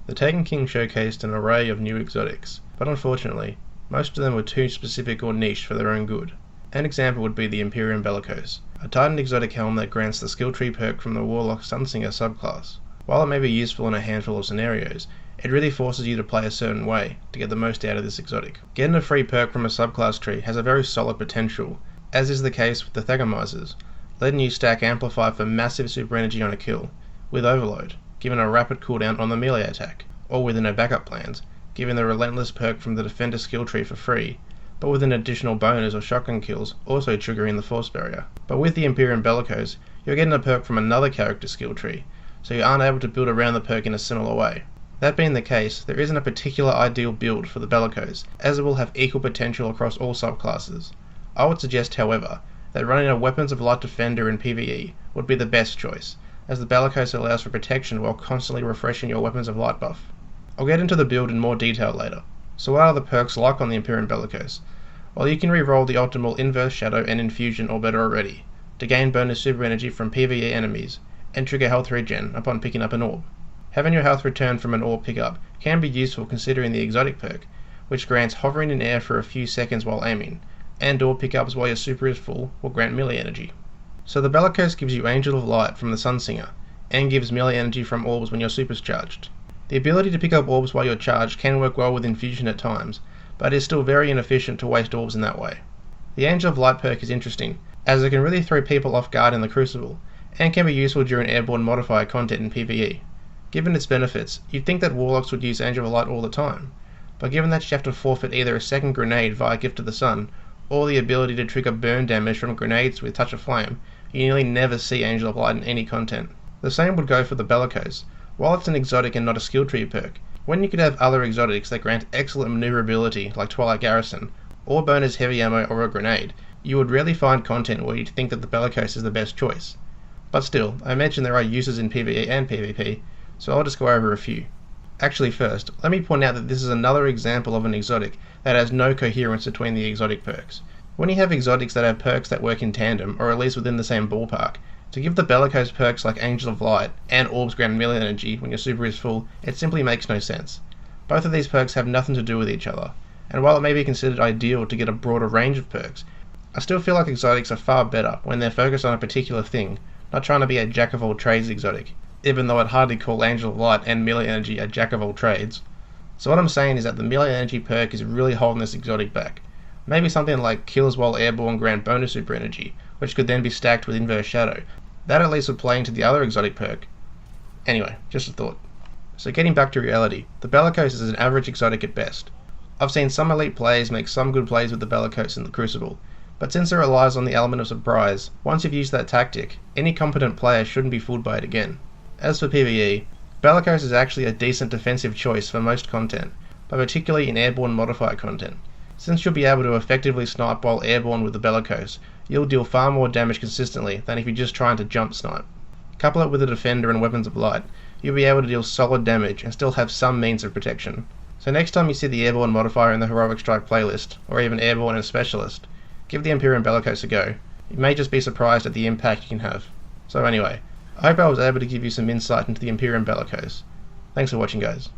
The Taken King showcased an array of new exotics, but unfortunately, most of them were too specific or niche for their own good. An example would be the Empyrean Bellicose, a Titan exotic helm that grants the skill tree perk from the Warlocks Sunsinger subclass. While it may be useful in a handful of scenarios, it really forces you to play a certain way to get the most out of this exotic. Getting a free perk from a subclass tree has a very solid potential, as is the case with the Thagomizers, letting you stack Amplify for massive super energy on a kill, with Overload, given a rapid cooldown on the melee attack, or within no backup plans, given the Relentless perk from the Defender skill tree for free, but with an additional bonus or shotgun kills also triggering the Force Barrier. But with the Empyrean Bellicose, you're getting a perk from another character's skill tree, so you aren't able to build around the perk in a similar way. That being the case, there isn't a particular ideal build for the Bellicose, as it will have equal potential across all subclasses. I would suggest, however, that running a Weapons of Light Defender in PvE would be the best choice, as the Bellicose allows for protection while constantly refreshing your Weapons of Light buff. I'll get into the build in more detail later. So what are the perks like on the Empyrean Bellicose? Well, you can re-roll the optimal Inverse Shadow and Infusion or better already, to gain bonus super energy from PvE enemies, and trigger health regen upon picking up an orb. Having your health returned from an orb pickup can be useful considering the exotic perk, which grants hovering in air for a few seconds while aiming, and orb pickups while your super is full will grant melee energy. So the Bellicose gives you Angel of Light from the Sunsinger, and gives melee energy from orbs when your super's charged. The ability to pick up orbs while you're charged can work well with Infusion at times, but it is still very inefficient to waste orbs in that way. The Angel of Light perk is interesting, as it can really throw people off guard in the Crucible, and can be useful during airborne modifier content in PvE. Given its benefits, you'd think that Warlocks would use Angel of Light all the time, but given that you have to forfeit either a second grenade via Gift of the Sun, or the ability to trigger burn damage from grenades with Touch of Flame, you nearly never see Angel of Light in any content. The same would go for the Bellicose. While it's an exotic and not a skill tree perk, when you could have other exotics that grant excellent maneuverability like Twilight Garrison, or bonus heavy ammo or a grenade, you would rarely find content where you'd think that the Bellicose is the best choice. But still, I mentioned there are uses in PvE and PvP, so I'll just go over a few. Actually first, let me point out that this is another example of an exotic that has no coherence between the exotic perks. When you have exotics that have perks that work in tandem, or at least within the same ballpark, to give the Bellicose perks like Angel of Light and Orbs grant melee energy when your super is full, it simply makes no sense. Both of these perks have nothing to do with each other, and while it may be considered ideal to get a broader range of perks, I still feel like exotics are far better when they're focused on a particular thing, not trying to be a jack of all trades exotic, even though I'd hardly call Angel of Light and melee energy a jack of all trades. So what I'm saying is that the melee energy perk is really holding this exotic back. Maybe something like Kills While Airborne grant bonus super energy, which could then be stacked with Inverse Shadow. That at least would play into the other exotic perk. Anyway, just a thought. So getting back to reality, the Bellicose is an average exotic at best. I've seen some elite players make some good plays with the Bellicose in the Crucible, but since it relies on the element of surprise, once you've used that tactic, any competent player shouldn't be fooled by it again. As for PvE, Bellicose is actually a decent defensive choice for most content, but particularly in airborne modifier content. Since you'll be able to effectively snipe while airborne with the Bellicose, you'll deal far more damage consistently than if you're just trying to jump snipe. Couple it with a Defender and Weapons of Light, you'll be able to deal solid damage and still have some means of protection. So next time you see the airborne modifier in the Heroic Strike playlist, or even airborne and specialist, give the Empyrean Bellicose a go. You may just be surprised at the impact you can have. So anyway, I hope I was able to give you some insight into the Empyrean Bellicose. Thanks for watching, guys.